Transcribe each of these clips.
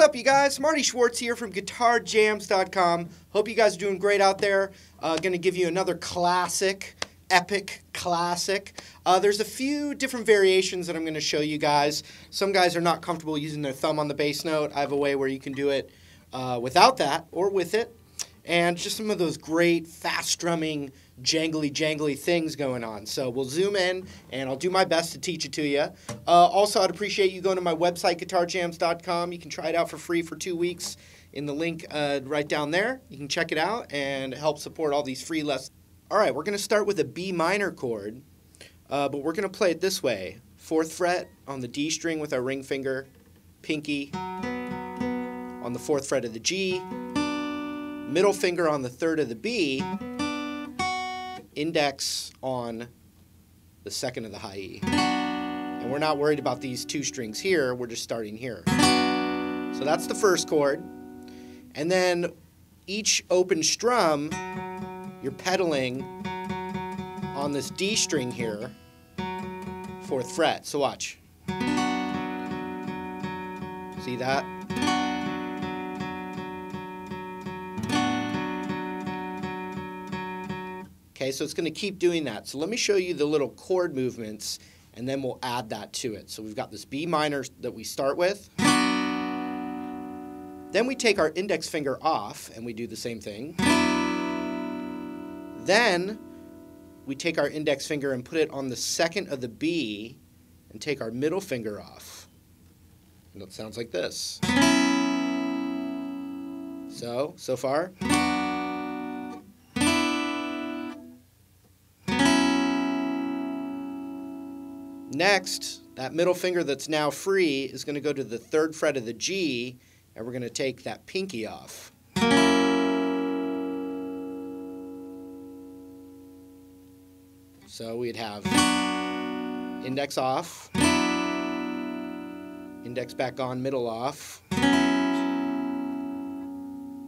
up, you guys? Marty Schwartz here from GuitarJamz.com. Hope you guys are doing great out there. Going to give you another classic, epic classic. There's a few different variations that I'm going to show you guys. Some guys are not comfortable using their thumb on the bass note. I have a way where you can do it without that or with it. And just some of those great, fast-strumming, jangly things going on. So we'll zoom in, and I'll do my best to teach it to you. Also, I'd appreciate you going to my website, GuitarJamz.com. You can try it out for free for 2 weeks in the link right down there. You can check it out and help support all these free lessons. All right, we're going to start with a B minor chord, but we're going to play it this way. 4th fret on the D string with our ring finger, pinky on the 4th fret of the G, middle finger on the 3rd of the B, index on the 2nd of the high E. And we're not worried about these 2 strings here, we're just starting here. So that's the first chord. And then each open strum, you're pedaling on this D string here, 4th fret. So watch. See that? Okay, so it's going to keep doing that. So let me show you the little chord movements, and then we'll add that to it. So we've got this B minor that we start with. Then we take our index finger off, and we do the same thing. Then we take our index finger and put it on the 2nd of the B, and take our middle finger off. And it sounds like this. So far. Next, that middle finger that's now free is going to go to the 3rd fret of the G, and we're going to take that pinky off. So we'd have index off, index back on, middle off,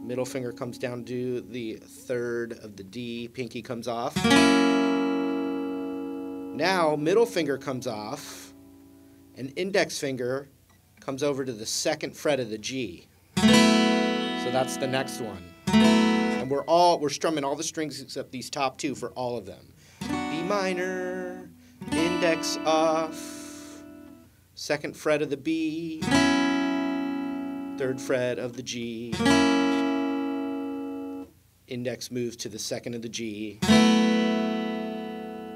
middle finger comes down to the 3rd of the D, pinky comes off. Now, middle finger comes off, and index finger comes over to the 2nd fret of the G. So that's the next one. And we're strumming all the strings except these top 2 for all of them. B minor, index off, 2nd fret of the B, 3rd fret of the G, index moves to the 2nd of the G.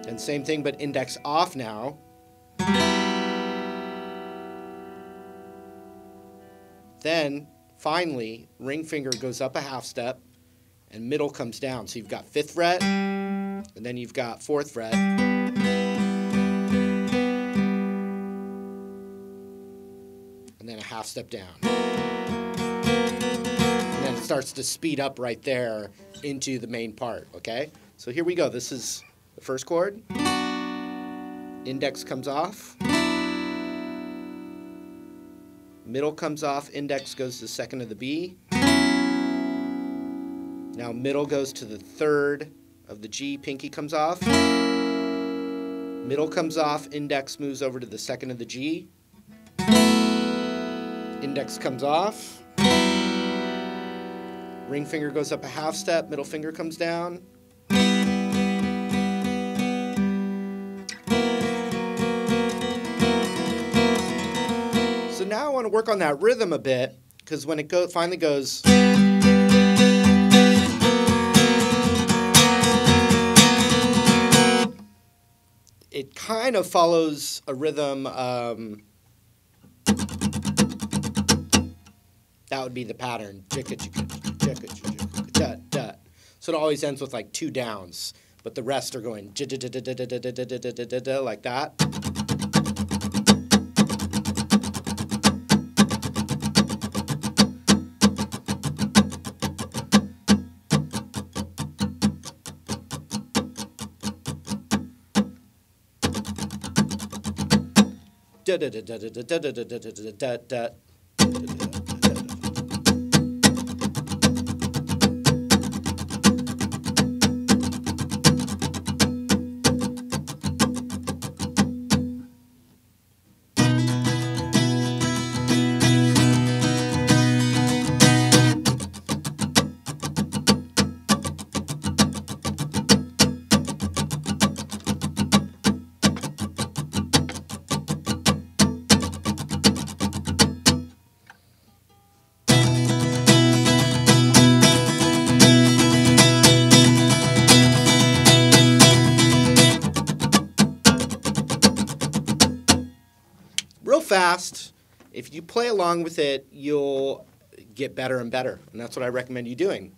And same thing, but index off now. Then, finally, ring finger goes up a half step, and middle comes down. So you've got 5th fret, and then you've got 4th fret. And then a half step down. And then it starts to speed up right there into the main part, okay? So here we go. This is the first chord, index comes off, middle comes off, index goes to the 2nd of the B, now middle goes to the 3rd of the G, pinky comes off, middle comes off, index moves over to the 2nd of the G, index comes off, ring finger goes up a half step, middle finger comes down, now I want to work on that rhythm a bit, because when it finally goes, it kind of follows a rhythm. That would be the pattern. So it always ends with like 2 downs, but the rest are going like that. fast. If you play along with it, you'll get better and better. And that's what I recommend you doing,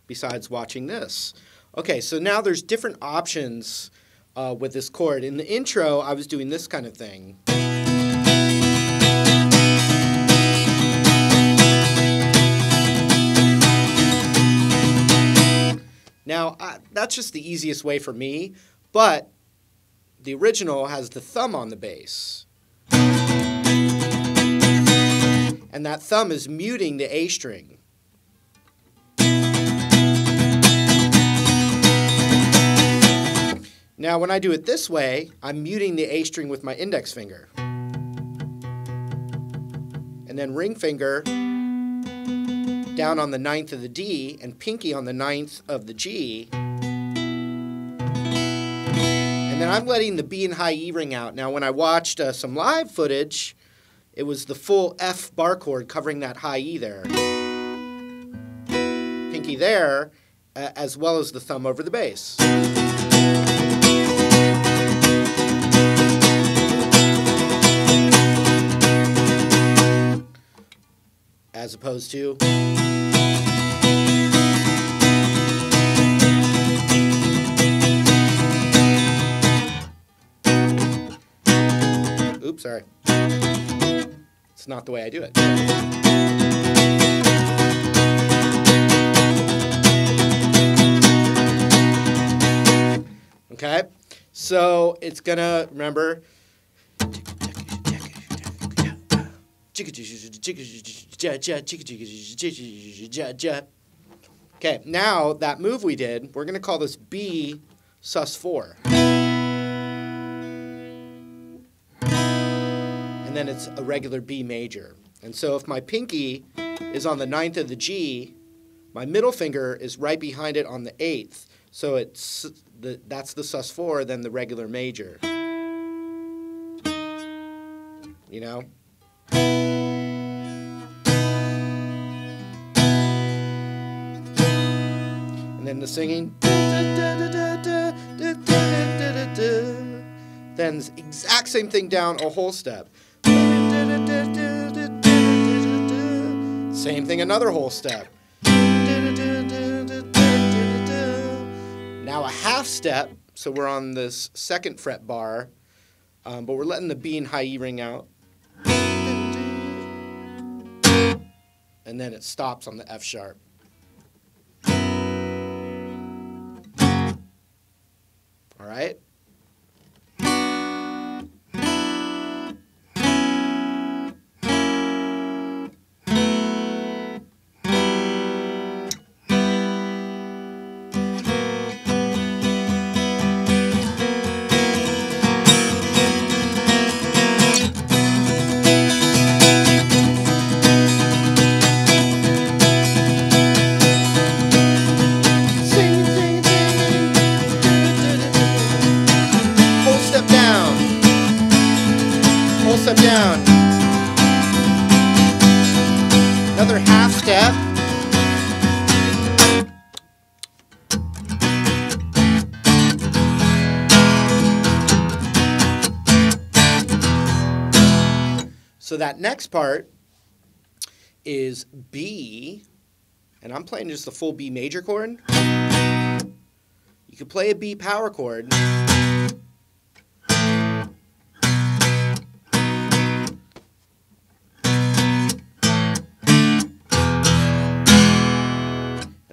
besides watching this. Okay, so now there's different options with this chord. In the intro, I was doing this kind of thing. Now, that's just the easiest way for me, but the original has the thumb on the bass. And that thumb is muting the A string. Now, when I do it this way, I'm muting the A string with my index finger. And then ring finger down on the 9th of the D and pinky on the 9th of the G. And then I'm letting the B and high E ring out. Now, when I watched some live footage, it was the full F bar chord covering that high E there. Pinky there, as well as the thumb over the bass. As opposed to... Oops, sorry. It's not the way I do it. Okay, so it's gonna, remember, okay, now that move we did, we're gonna call this B sus4. And then it's a regular B major. And so if my pinky is on the 9th of the G, my middle finger is right behind it on the 8th. So it's that's the sus4, then the regular major. You know? And then the singing. Then the exact same thing down a whole step. Same thing, another whole step. Now a half step, so we're on this 2nd fret bar, but we're letting the B and high E ring out. And then it stops on the F sharp. All right? Step down. Another half step. So that next part is B, and I'm playing just the full B major chord. You could play a B power chord.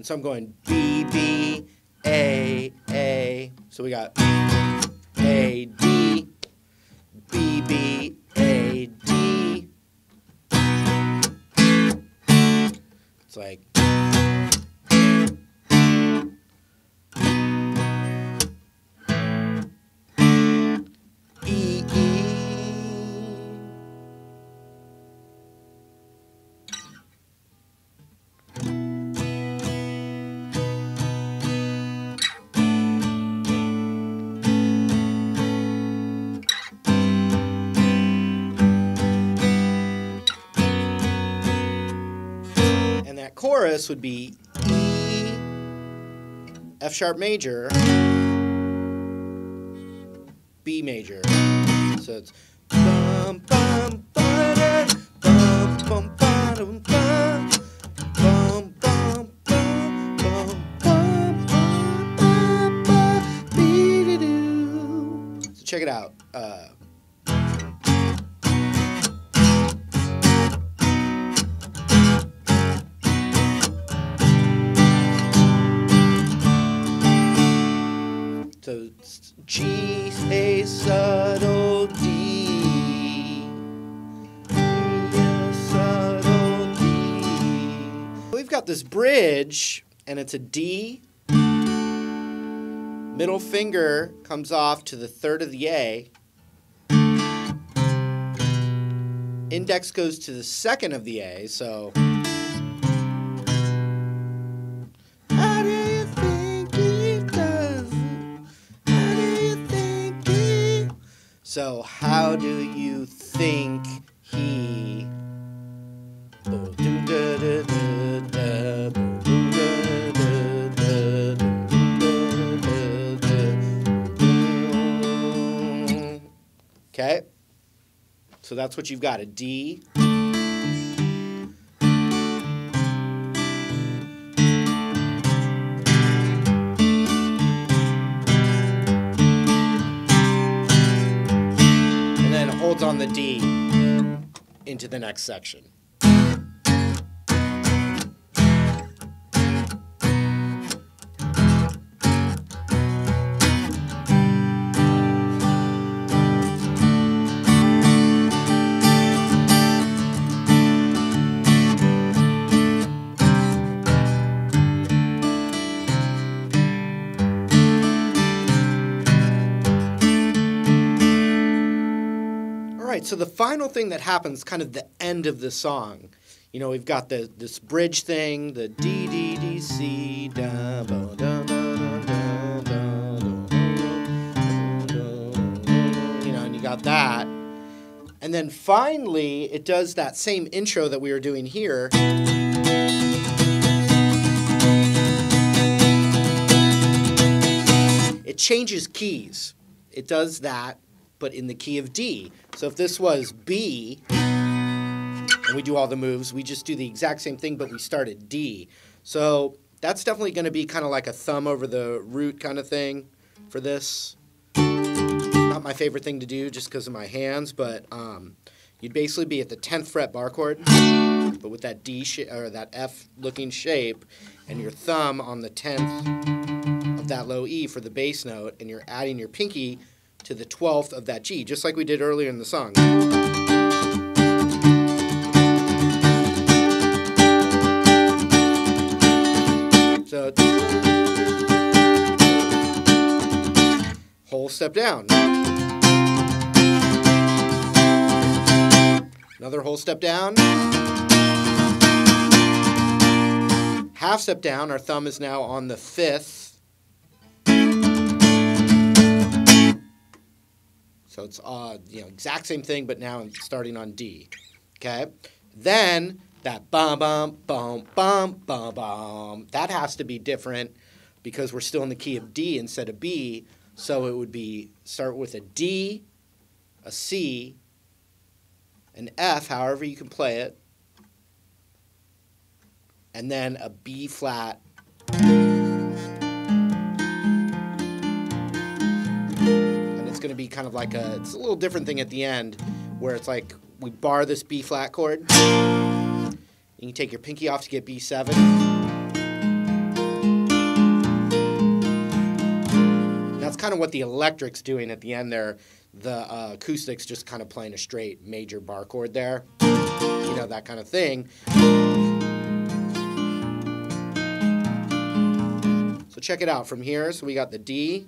So I'm going B, B, A, A. So we got A, D, B, B, A, D. It's like... E, E. Chorus would be E, F sharp major, B major. So it's bum bum bum check it out. So G, A, subtle D, A, subtle D. We've got this bridge, and it's a D. Middle finger comes off to the third of the A. Index goes to the second of the A, so. So how do you think he? Okay, so that's what you've got, a D. Holds on the D into the next section. So the final thing that happens, kind of the end of the song, you know, we've got this bridge thing, the D, D, D, C, da, ba, da, da, da, da, da, you know, and you got that. And then finally, it does that same intro that we were doing here. It changes keys. It does that, but in the key of D. So if this was B, and we do all the moves, we just do the exact same thing, but we start at D. So that's definitely going to be kind of like a thumb over the root kind of thing for this. Not my favorite thing to do just because of my hands, but you'd basically be at the 10th fret bar chord, but with that D or that F looking shape, and your thumb on the 10th of that low E for the bass note, and you're adding your pinky to the 12th of that G, just like we did earlier in the song. So, whole step down. Another whole step down. Half step down, our thumb is now on the 5th. So it's you know, exact same thing, but now I'm starting on D. Okay? Then that bum bum bum bum bum bum, that has to be different because we're still in the key of D instead of B. So it would be start with a D, a C, an F, however you can play it, and then a B flat. Going to be kind of like it's a little different thing at the end where it's like we bar this B flat chord. You can take your pinky off to get B7. And that's kind of what the electric's doing at the end there. The acoustic's just kind of playing a straight major bar chord there. You know, that kind of thing. So check it out from here. So we got the D.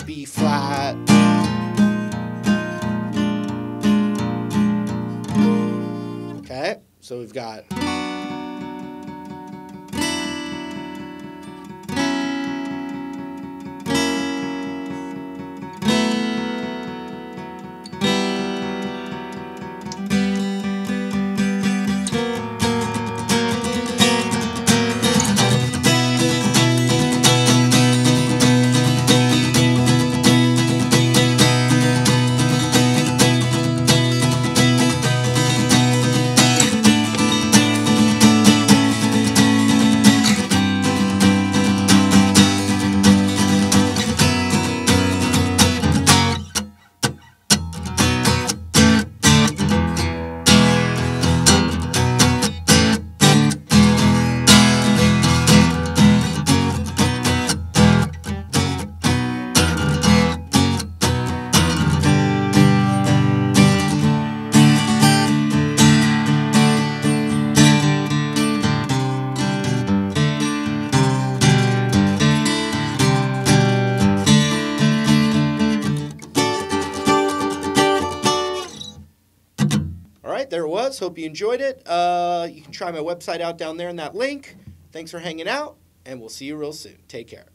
B flat. Okay, so we've got right, there it was. Hope you enjoyed it. You can try my website out down there in that link. Thanks for hanging out, and we'll see you real soon. Take care.